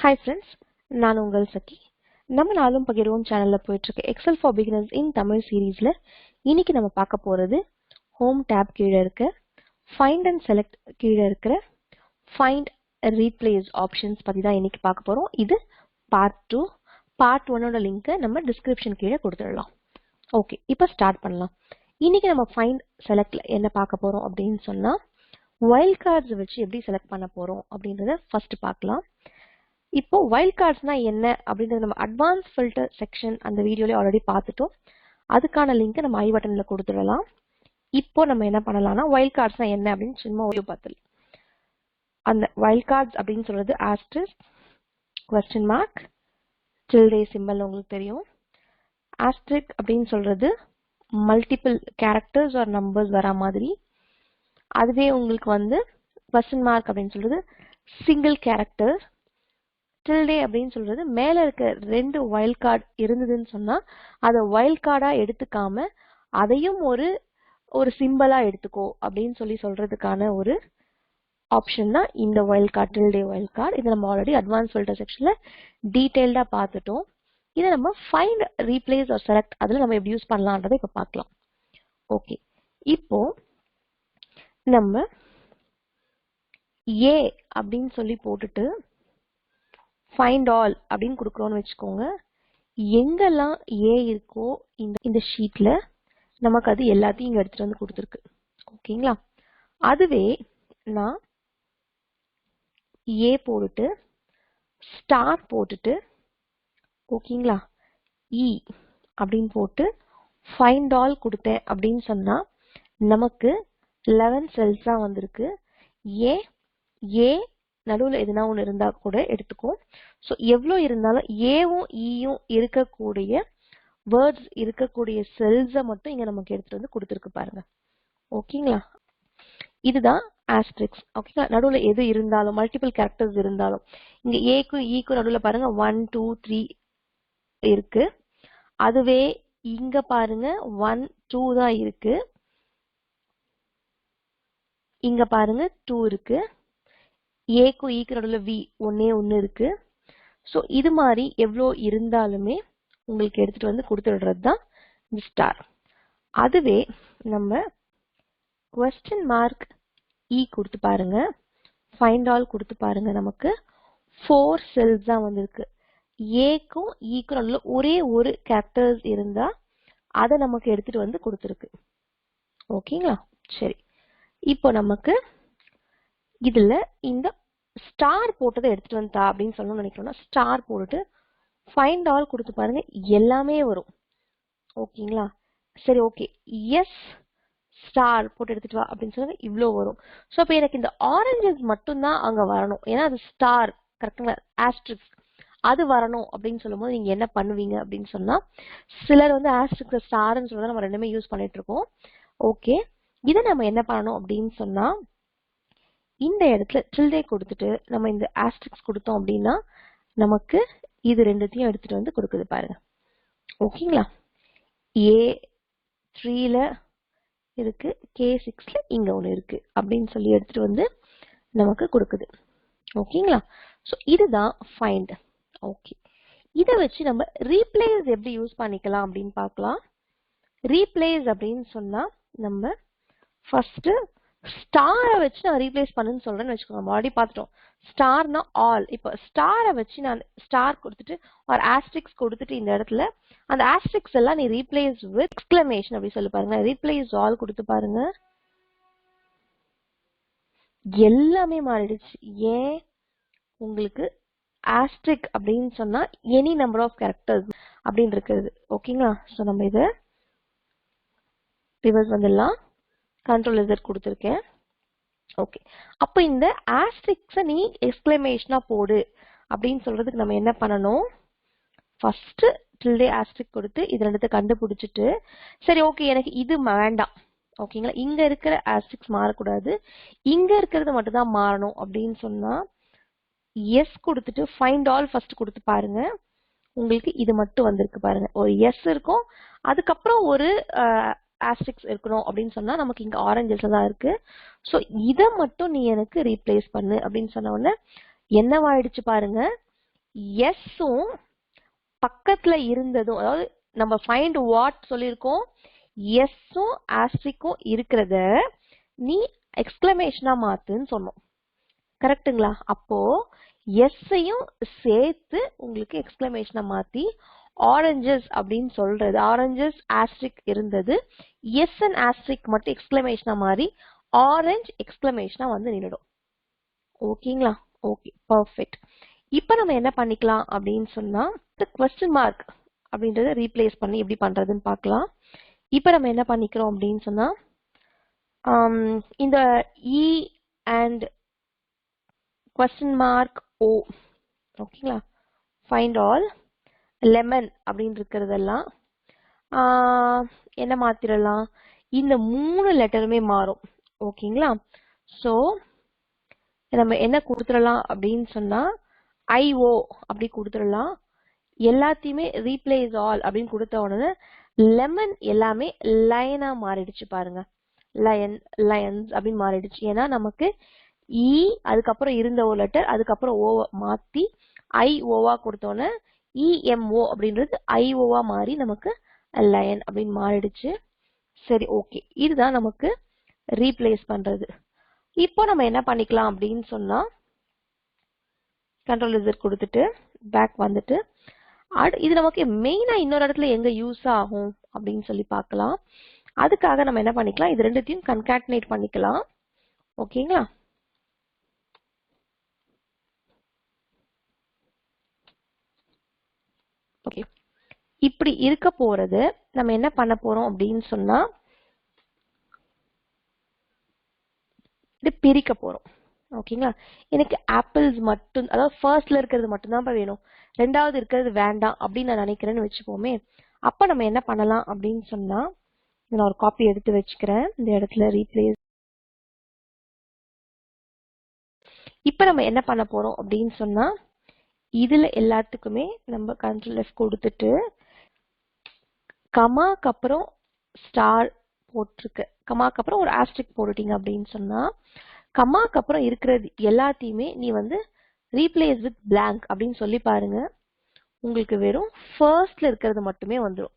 Hi friends, நான் உங்கள் சகி. நம்ம நாளும் பகிர்வோம் சேனல்ல போயிட்டு இருக்க எக்ஸல் ஃபார் பிகினர்ஸ் இன் தமிழ் சீரீஸ்ல இன்னைக்கு நம்ம பார்க்க போறது ஹோம் டேப் கீழே இருக்க ஃபைண்ட் அண்ட் செலக்ட் கீழே இருக்கிற ஃபைண்ட் ரீப்ளேஸ் ஆப்ஷன்ஸ் பத்தி தான் இன்னைக்கு பார்க்க போறோம். இது பார்ட் 2. பார்ட் 1ஓட லிங்கை நம்ம டிஸ்கிரிப்ஷன் கீழே கொடுத்துடலாம். ஓகே, இப்போ ஸ்டார்ட் பண்ணலாம். இன்னைக்கு நம்ம ஃபைண்ட் செலக்ட்ல என்ன பார்க்க போறோம் அப்படின்னு சொன்னா வைல்ட் கார்ட்ஸ் வச்சு எப்படி செலக்ட் பண்ண போறோம் அப்படின்றத ஃபர்ஸ்ட் பார்க்கலாம். இப்போ வைல்ட் கார்ட்ஸ்னா என்ன அப்படின்றது நம்ம அட்வான்ஸ் ஃபில்டர் செக்ஷன் அந்த வீடியோல ஆல்ரெடி பார்த்துட்டோம். அதுக்கான லிங்க் நம்ம ஐ பட்டன்ல கொடுத்துடலாம். இப்போ நம்ம என்ன பண்ணலாம்னா வைல்ட் கார்ட்ஸ்னா என்ன அப்படின்னு சும்மா ஒரு பார்த்துடலாம். அந்த வைல்ட் கார்ட்ஸ் அப்படின்னு சொல்றது asterisk, question mark, tilde symbol உங்களுக்கு தெரியும். asterisk அப்படின்னு சொல்றது மல்டிபிள் கேரக்டர்ஸ் ஆர் நம்பர்ஸ் வரா மாதிரி. அதுவே உங்களுக்கு வந்து question mark அப்படின்னு சொல்றது சிங்கிள் கேரக்டர். tilde அப்படின்னு சொல்றது மேல இருக்க ரெண்டு வைல்ட் கார்டு இருந்ததுன்னு சொன்னா அதை வைல்ட் கார்டா எடுத்துக்காம அதையும் ஒரு சிம்பலா எடுத்துக்கோ அப்படின்னு சொல்றதுக்கான ஒரு ஆப்ஷன் தான் இந்த wild card, tilde wild card. இதை நம்ம ஆல்ரெடி அட்வான்ஸ் ஃபில்டர் செக்ஷன்ல டீடைல்டா பார்த்துட்டோம். இதை நம்ம ஃபைண்ட் ரீப்ளேஸ் ஆர் செலக்ட் அதுல நம்ம எப்படி யூஸ் பண்ணலாம்ன்றதை இப்ப பார்க்கலாம். ஓகே, இப்போ நம்ம ஏ அப்படின்னு போட்டுட்டு ஃபைண்ட் ஆல் அப்படின்னு கொடுக்குறோம்னு வச்சுக்கோங்க. எங்கெல்லாம் ஏ இருக்கோ இந்த ஷீட்ல நமக்கு அது எல்லாத்தையும் இங்க எடுத்துட்டு வந்து கொடுத்துருக்கு. ஓகேங்களா? அதுவே நான் ஏ போட்டுட்டு ஸ்டார் போட்டுட்டு ஓகேங்களா இ அப்படின்னு போட்டு ஃபைண்ட் ஆல் கொடுத்தேன் அப்படின்னு சொன்னா நமக்கு 11 செல்ஸ் தான் வந்திருக்கு. ஏ நடுவுல எதுனா ஒன்று இருந்தா கூட எடுத்துக்கும். ஸோ எவ்வளோ இருந்தாலும் ஏவும் ஈயும் இருக்கக்கூடிய வேர்ட்ஸ் இருக்கக்கூடிய செல்ஸை மட்டும் இங்க நமக்கு எடுத்துட்டு வந்து கொடுத்துருக்கு பாருங்க. ஓகேங்களா? இதுதான் asterisk. ஓகேங்களா? நடுவுல எது இருந்தாலும் மல்டிபிள் கேரக்டர்ஸ் இருந்தாலும் இங்க ஏக்கும் ஈக்கும் நடுவுல பாருங்க 1 2 3 இருக்கு. அதுவே இங்க பாருங்க 1 2 தான் இருக்கு. இங்க பாருங்க 2 இருக்கு. ஏக்கும் ஈக்கு நடுவுல வி ஒன்னே ஒன்னு இருக்கு. ஸோ இது மாதிரி எவ்வளோ இருந்தாலுமே உங்களுக்கு எடுத்துட்டு வந்து கொடுத்துடுறது தான் இந்த ஸ்டார். அதுவே நம்ம question mark இ கொடுத்து பாருங்க, ஃபைண்ட் ஆல் கொடுத்து பாருங்க, நமக்கு 4 செல்ஸ் தான் வந்திருக்கு. ஏக்கும் ஈக்கும் நடுவுல ஒரே ஒரு கேரக்டர்ஸ் இருந்தா அதை நமக்கு எடுத்துட்டு வந்து கொடுத்துருக்கு. ஓகேங்களா? சரி, இப்போ நமக்கு இதுல இந்த ஸ்டார் போட்டதை எடுத்துட்டு வந்தா அப்படின்னு சொல்லணும்னு நினைக்கிறோம்னா ஸ்டார் போட்டுட்டு ஃபைண்ட் ஆல் கொடுத்து பாருங்க, எல்லாமே வரும். ஓகேங்களா? சரி, ஓகே, எஸ் ஸ்டார் போட்டு எடுத்துட்டு வா அப்படின்னு சொன்னா இவ்வளோ வரும். ஸோ அப்போ எனக்கு இந்த ஆரஞ்சஸ் மட்டும்தான் அங்க வரணும். ஏன்னா அது ஸ்டார் கரெக்டுங்களா, ஆஸ்ட்ரிக்ஸ் அது வரணும் அப்படின்னு சொல்லும்போது நீங்க என்ன பண்ணுவீங்க அப்படின்னு சொன்னா சிலர் வந்து ஆஸ்ட்ரிக்ஸ் ஸ்டார்ன்னு சொல்றத நம்ம ரெண்டுமே யூஸ் பண்ணிட்டு இருக்கோம். ஓகே, இதை நம்ம என்ன பண்ணணும் அப்படின்னு சொன்னா இந்த இடத்துல tilde கொடுத்துட்டு நம்ம இந்த asterisk கொடுத்தோம் அப்படின்னா நமக்கு இது ரெண்டுத்தையும் எடுத்துட்டு வந்து கொடுக்குது பாருங்க. ஓகேங்களா? A3ல இருக்கு, K6ல இங்க ஒண்ணு இருக்கு அப்படின்னு எடுத்துட்டு வந்து நமக்கு கொடுக்குது. ஓகேங்களா? சோ இதுதான் ஃபைண்ட். ஓகே, இதை வச்சு நம்ம ரீப்ளேஸ் எப்படி யூஸ் பண்ணிக்கலாம் அப்படின்னு பார்க்கலாம். ரீப்ளேஸ் அப்படின்னு சொன்னா நம்ம ஃபர்ஸ்ட் ஸ்டாரை வச்சு நான் ரீப்ளேஸ் பண்ணுன்னு சொல்றேன்னு வச்சுக்கோங்க. நம்ம ஆல்ரெடி பார்த்துட்டோம். ஸ்டார்னா ஆல். இப்போ ஸ்டாரை வச்சு நான் ஸ்டார் கொடுத்துட்டு ஒரு ஆஸ்ட்ரிக்ஸ் கொடுத்துட்டு இந்த இடத்துல அந்த ஆஸ்ட்ரிக்ஸ் எல்லாம் நீ ரீப்ளேஸ் வித் எக்ஸ்கிளமேஷன் அப்படி சொல்லி பாருங்க. ரீப்ளேஸ் ஆல் கொடுத்து பாருங்க, எல்லாமே மாறிடுச்சு. ஏன்? உங்களுக்கு ஆஸ்ட்ரிக் அப்படின்னு சொன்னா எனி நம்பர் ஆஃப் கேரக்டர்ஸ் அப்படின்னு இருக்குது. ஓகேங்களா? ஸோ நம்ம இதை ரிவர்ஸ் வந்துடலாம். கண்ட்ரோல் Z கொடுத்துருக்கேன். ஓகே, அப்ப இந்த ஆஸ்ட்ரிக்ஸ நீ எக்ஸ்கிளமேஷனா போடு அப்படின்னு சொல்றதுக்கு நம்ம என்ன பண்ணணும்? ஃபர்ஸ்ட் tilde ஆஸ்ட்ரிக் கொடுத்து இது ரெண்டுத்தை கண்டுபிடிச்சிட்டு சரி ஓகே எனக்கு இது வேண்டாம். ஓகேங்களா? இங்க இருக்கிற ஆஸ்ட்ரிக்ஸ் மாறக்கூடாது, இங்க இருக்கிறது மட்டும் தான் மாறணும் அப்படின்னு சொன்னா எஸ் கொடுத்துட்டு ஃபைண்ட் ஆல் ஃபர்ஸ்ட் கொடுத்து பாருங்க. உங்களுக்கு இது மட்டும் வந்திருக்கு பாருங்க. ஒரு எஸ் இருக்கும், அதுக்கப்புறம் ஒரு ஆஸ்ட்ரிக்ஸ் இருக்கணும் அப்படின்னு சொன்னா நமக்கு இங்க ஆரஞ்சஸ் தான் இருக்கு. சோ இத மட்டும் நீ எனக்கு ரீப்ளேஸ் பண்ணு அப்படின்னு சொன்ன உடனே என்னவாயிடுச்சு பாருங்க, எஸ்ஸும் பக்கத்துல இருந்ததும், அதாவது நம்ம ஃபைண்ட் வாட் சொல்லியிருக்கோம், எஸ்ஸும் ஆஸ்ட்ரிக்கும் இருக்கிறத நீ எக்ஸ்கிளமேஷனா மாத்துன்னு சொன்னோம். கரெக்ட்டுங்களா? அப்போ எஸ்ஸையும் சேர்த்து உங்களுக்கு எக்ஸ்கிளமேஷனா மாத்தி ஆரஞ்சஸ் அப்படின்னு சொல்றது, ஆரஞ்சஸ் ஆஸ்ட்ரிக் இருந்தது, எஸ் அண்ட் ஆஸ்ட்ரிக் மட்டும் எக்ஸ்கிளமேஷனா மாறி ஆரஞ்ச் எக்ஸ்கிளமேஷனா வந்து நின்னுடும். ஓகேங்களா? Okay, perfect. இப்போ நம்ம என்ன பண்ணிக்கலாம் அப்படின்னு சொன்னா கொஸ்டின் மார்க் அப்படின்றத ரீப்ளேஸ் பண்ணி எப்படி பண்றதுன்னு பார்க்கலாம். இப்போ நம்ம என்ன பண்ணிக்கிறோம் அப்படின்னு சொன்னா இந்த இ அண்ட் கொஸ்டின் மார்க் ஓ, ஓகேங்களா, ஃபைண்ட் ஆல் லெமன் அப்படின்னு இருக்கிறதெல்லாம் என்ன மாத்திரலாம், இந்த 3 லெட்டருமே மாறும். ஓகேங்களா? ஸோ நம்ம என்ன கொடுத்துடலாம் அப்படின்னு சொன்னா ஐஓ அப்படி கொடுத்துடலாம். எல்லாத்தையுமே ரீப்ளேஸ் ஆல் அப்படின்னு கொடுத்த உடனே லெமன் எல்லாமே லைனா மாறிடுச்சு பாருங்க. லயன், லயன்ஸ் அப்படின்னு மாறிடுச்சு. ஏன்னா நமக்கு இ அதுக்கப்புறம் இருந்த ஒரு லெட்டர் அதுக்கப்புறம் ஓ மாத்தி ஐஓவா கொடுத்தோன்னே இஎம்ஓ அப்படின்றது ஐஓவா மாறி நமக்கு லயன் அப்படின்னு மாறிடுச்சு. சரி, ஓகே, இதுதான் நமக்கு ரீப்ளேஸ் பண்றது. இப்போ நம்ம என்ன பண்ணிக்கலாம் அப்படின்னு சொன்னா கண்ட்ரோல் இசட் கொடுத்துட்டு பேக் வந்துட்டு இது நமக்கு மெயினா இன்னொரு இடத்துல எங்க யூஸ் ஆகும் அப்படின்னு சொல்லி பார்க்கலாம். அதுக்காக நம்ம என்ன பண்ணிக்கலாம், இது ரெண்டுத்தையும் கன்காட்டினேட் பண்ணிக்கலாம். ஓகேங்களா? ஓகே, இப்படி இருக்க போறது நம்ம என்ன பண்ண போறோம் அப்படின்னு சொன்னா இது பிரிக்க போறோம். ஓகேங்களா? எனக்கு ஆப்பிள்ஸ் மட்டும், அதாவது ஃபர்ஸ்ட்ல இருக்கிறது மட்டும் தான் வேணும், ரெண்டாவது இருக்கிறது வேண்டாம் அப்படின்னு நான் நினைக்கிறேன்னு வச்சுப்போமே. அப்ப நம்ம என்ன பண்ணலாம் அப்படின்னு சொன்னா நான் ஒரு காப்பி எடுத்து வச்சுக்கிறேன் இந்த இடத்துல ரீப்ளேஸ். இப்ப நம்ம என்ன பண்ண போறோம் அப்படின்னு சொன்னா இதுல எல்லாத்துக்குமே நம்ம கண்ட்ரோல் எஃப் கொடுத்துட்டு கமாக்கு அப்புறம் ஸ்டார் போட்டிருக்கு, கமாக்கு அப்புறம் ஒரு ஆஸ்ட்ரிக் போட்டுட்டீங்க அப்படின்னு சொன்னா கமாக்கு அப்புறம் இருக்கிறது எல்லாத்தையுமே நீ வந்து ரீப்ளேஸ் வித் blank அப்படின்னு சொல்லி பாருங்க. உங்களுக்கு வெறும் ஃபர்ஸ்ட்ல இருக்கிறது மட்டுமே வந்துடும்.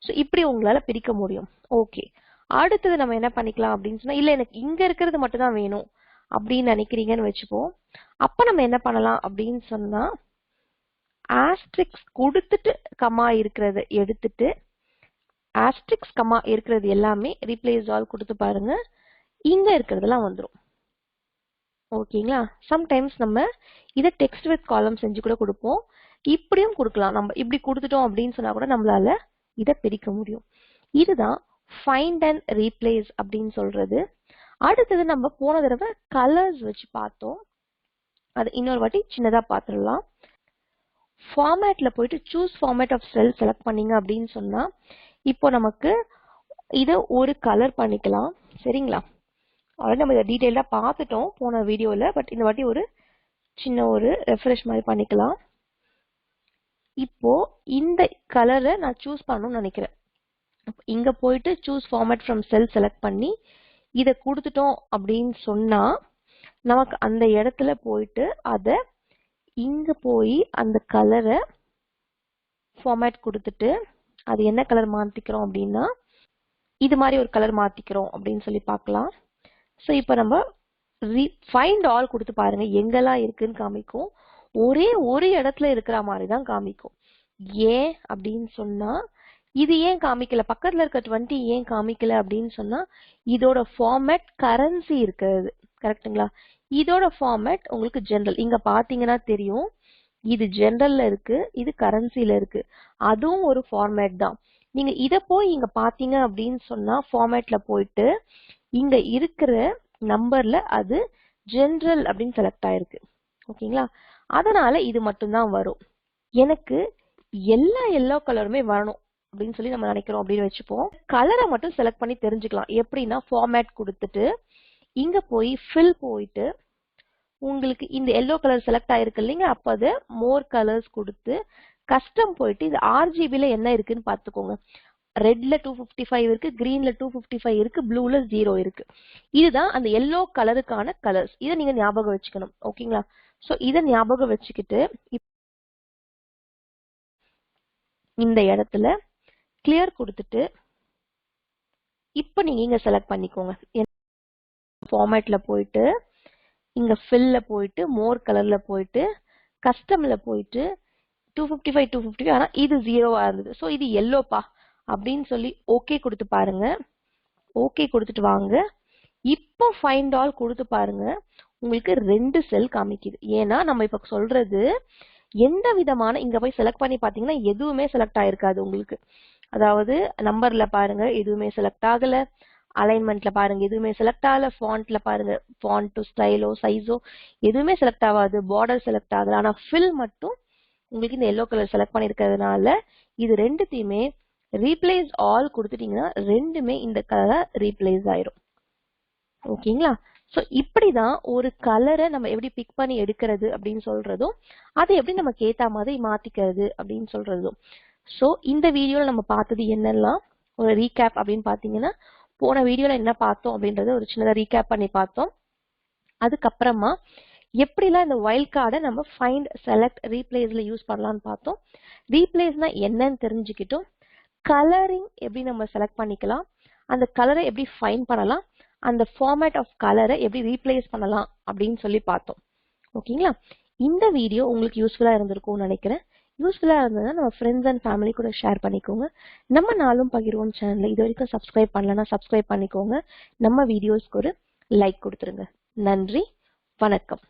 ஸோ இப்படி உங்களால பிரிக்க முடியும். ஓகே, அடுத்தது நம்ம என்ன பண்ணிக்கலாம் அப்படின்னு சொன்னா இல்ல எனக்கு இங்க இருக்கிறது மட்டும் தான் வேணும் அப்படின்னு நினைக்கிறீங்கன்னு வச்சுப்போம். அப்ப நம்ம என்ன பண்ணலாம் அப்படின்னு சொன்னா ஆஸ்ட்ரிக்ஸ் கொடுத்துட்டு கமா இருக்கிறத எடுத்துட்டு ஆஸ்ட்ரிக்ஸ் கமா இருக்கிறது எல்லாமே ரீப்ளேஸ் ஆல் கொடுத்து பாருங்க, இங்க இருக்கிறதெல்லாம் வந்துடும். ஓகேங்களா? சம்டைம்ஸ் நம்ம இதை டெக்ஸ்ட் வித் காலம் செஞ்சு கூட கொடுப்போம், இப்படியும் கொடுக்கலாம். நம்ம இப்படி கொடுத்துட்டோம் அப்படின்னு சொன்னா கூட நம்மளால இதை பிரிக்க முடியும். இதுதான் ஃபைண்ட் அண்ட் ரீப்ளேஸ் அப்படின்னு சொல்றது. அடுத்தது நம்ம போன தடவை கலர்ஸ் வச்சு பார்த்தோம், அது இன்னொரு வாட்டி சின்னதா பார்த்துடலாம். ஃபார்மேட்ல போயிட்டு choose format of cell select பண்ணீங்க அப்படின்னு சொன்னா இப்போ நமக்கு இதை ஒரு கலர் பண்ணிக்கலாம். சரிங்களா? ஆல்ரெடி நம்ம இதை டீடைல்டா பார்த்துட்டோம் போன வீடியோல, பட் இந்த வாட்டி ஒரு சின்ன ஒரு ரெஃப்ரெஷ் மாதிரி பண்ணிக்கலாம். இப்போ இந்த கலரை நான் சூஸ் பண்ணணும்னு நினைக்கிறேன். இங்க போயிட்டு choose format from sell select பண்ணி இதை கொடுத்துட்டோம் அப்படின்னு சொன்னா நமக்கு அந்த இடத்துல போயிட்டு அதை இங்க போய் அந்த கலரை ஃபார்மேட் கொடுத்துட்டு அது என்ன கலர் மாத்திக்கிறோம் அப்படின்னா இது மாதிரி ஒரு கலர் மாத்திக்கிறோம் அப்படின்னு சொல்லி பார்க்கலாம். ஸோ இப்போ நம்ம ஃபைண்ட் ஆல் கொடுத்து பாருங்க, எங்கெல்லாம் இருக்குன்னு காமிக்கும். ஒரே ஒரு இடத்துல இருக்கிற மாதிரி தான் காமிக்கும். ஏன் அப்படின்னு சொன்னா இது ஏன் காமிக்கல, பக்கத்துல இருக்க 20 ஏன் காமிக்கல அப்படின்னு சொன்னா இதோட ஃபார்மேட் கரன்சி இருக்கிறது. கரெக்டுங்களா? இதோட ஃபார்மேட் உங்களுக்கு ஜெனரல், இங்க பாத்தீங்கன்னா தெரியும் இது ஜெனரல்ல இருக்கு, இது கரன்சில இருக்கு, அதுவும் ஒரு ஃபார்மேட் தான். நீங்க இத போய் இங்க பாத்தீங்க அப்படின்னு சொன்னா ஃபார்மேட்ல போயிட்டு இங்க இருக்கிற நம்பர்ல அது ஜெனரல் அப்படின்னு செலக்ட் ஆயிருக்கு. ஓகேங்களா? அதனால இது மட்டும் தான் வரும். எனக்கு எல்லா எல்லோ கலருமே வரணும் அப்படின்னு சொல்லி நம்ம நினைக்கிறோம் அப்படின்னு வச்சுப்போம். கலரை மட்டும் செலக்ட் பண்ணி தெரிஞ்சுக்கலாம். எப்படின்னா ஃபார்மேட் கொடுத்துட்டு இங்க போய் ஃபில் போயிட்டு உங்களுக்கு இந்த எல்லோ கலர் செலக்ட் ஆயிருக்கு இல்லைங்க, அப்ப அது மோர் கலர்ஸ் கொடுத்து கஸ்டம் போயிட்டு இது ஆர்ஜிபில என்ன இருக்குன்னு பாத்துக்கோங்க. ரெட்ல 255 இருக்கு, கிரீன்ல 255 இருக்கு, ப்ளூல 0 இருக்கு. இதுதான் அந்த எல்லோ கலருக்கான கலர்ஸ். இதை நீங்க ஞாபகம் வச்சுக்கணும். ஓகேங்களா? சோ இதை ஞாபகம் வச்சுக்கிட்டு இந்த இடத்துல கிளியர் கொடுத்துட்டு இப்போ நீங்க இங்க செலக்ட் பண்ணிக்கோங்க. ஃபார்மேட்ல போயிட்டு இங்க ஃபில்ல போயிட்டு மோர் கலர்ல போயிட்டு கஸ்டம்ல போயிட்டு 255 ஆனா இது 0வா இருந்தது. சோ இது எல்லோப்பா அப்படின்னு சொல்லி ஓகே கொடுத்து பாருங்க. ஓகே கொடுத்துட்டு வாங்க. இப்போ ஃபைண்ட் ஆல் கொடுத்து பாருங்க. உங்களுக்கு 2 செல் காமிக்குது. ஏன்னா நம்ம இப்ப சொல்றது எந்த விதமான இங்க போய் செலக்ட் பண்ணி பாத்தீங்கன்னா எதுவுமே செலக்ட் ஆயிருக்காது உங்களுக்கு. அதாவது நம்பர்ல பாருங்க எதுவுமே செலக்ட் ஆகல, அலைன்மெண்ட்ல பாருங்க எதுவுமே செலக்ட் ஆகல, ஃபாண்ட்ல பாருங்க ஃபாண்ட் டு ஸ்டைலோ சைஸோ எதுவுமே செலக்ட் ஆகாது, பார்டர் செலக்ட் ஆகல. ஆனா ஃபில் மட்டும் உங்களுக்கு இந்த எல்லோ கலர் செலக்ட் பண்ணிருக்கிறதுனால இது ரெண்டுத்தையுமே ரீப்ளேஸ் ஆல் கொடுத்துட்டீங்கன்னா ரெண்டுமே இந்த கலரா ரீப்ளேஸ் ஆயிரும். ஓகேங்களா? சோ இப்படிதான் ஒரு கலரை நம்ம எப்படி பிக் பண்ணி எடுக்கிறது அப்படின்னு சொல்றதும் அதை எப்படி நமக்கு ஏத்த மாதிரி மாத்திக்கிறது அப்படின்னு சொல்றதும். சோ இந்த வீடியோல நம்ம பார்த்தது என்னெல்லாம் ஒரு ரீகேப் அப்படின்னு பாத்தீங்கன்னா போன வீடியோல என்ன பார்த்தோம் அப்படின்றத ஒரு சின்னதா ரீகேப் பண்ணி பார்த்தோம். அதுக்கப்புறமா எப்படிலாம் இந்த வைல்ட் கார்டை நம்ம ஃபைண்ட் செலக்ட் ரீப்ளேஸ்ல யூஸ் பண்ணலாம்னு பார்த்தோம். ரீப்ளேஸ்னா என்னன்னு தெரிஞ்சுக்கிட்டோம். கலரிங் எப்படி நம்ம செலக்ட் பண்ணிக்கலாம், அந்த கலரை எப்படி ஃபைண்ட் பண்ணலாம், அந்த ஃபார்மேட் ஆஃப் கலரை எப்படி ரீப்ளேஸ் பண்ணலாம் அப்படின்னு சொல்லி பார்த்தோம். ஓகேங்களா? இந்த வீடியோ உங்களுக்கு யூஸ்ஃபுல்லா இருந்திருக்கும்னு நினைக்கிறேன். யூஸ்ஃபுல்லா இருந்ததுன்னா நம்ம ஃப்ரெண்ட்ஸ் அண்ட் ஃபேமிலி கூட ஷேர் பண்ணிக்கோங்க. நம்ம நாளும் பகிர்வோம் சேனல் இது வரைக்கும் சப்ஸ்கிரைப் பண்ணலன்னா சப்ஸ்கிரைப் பண்ணிக்கோங்க. நம்ம வீடியோஸ்க்கு ஒரு லைக் கொடுத்துருங்க. நன்றி, வணக்கம்.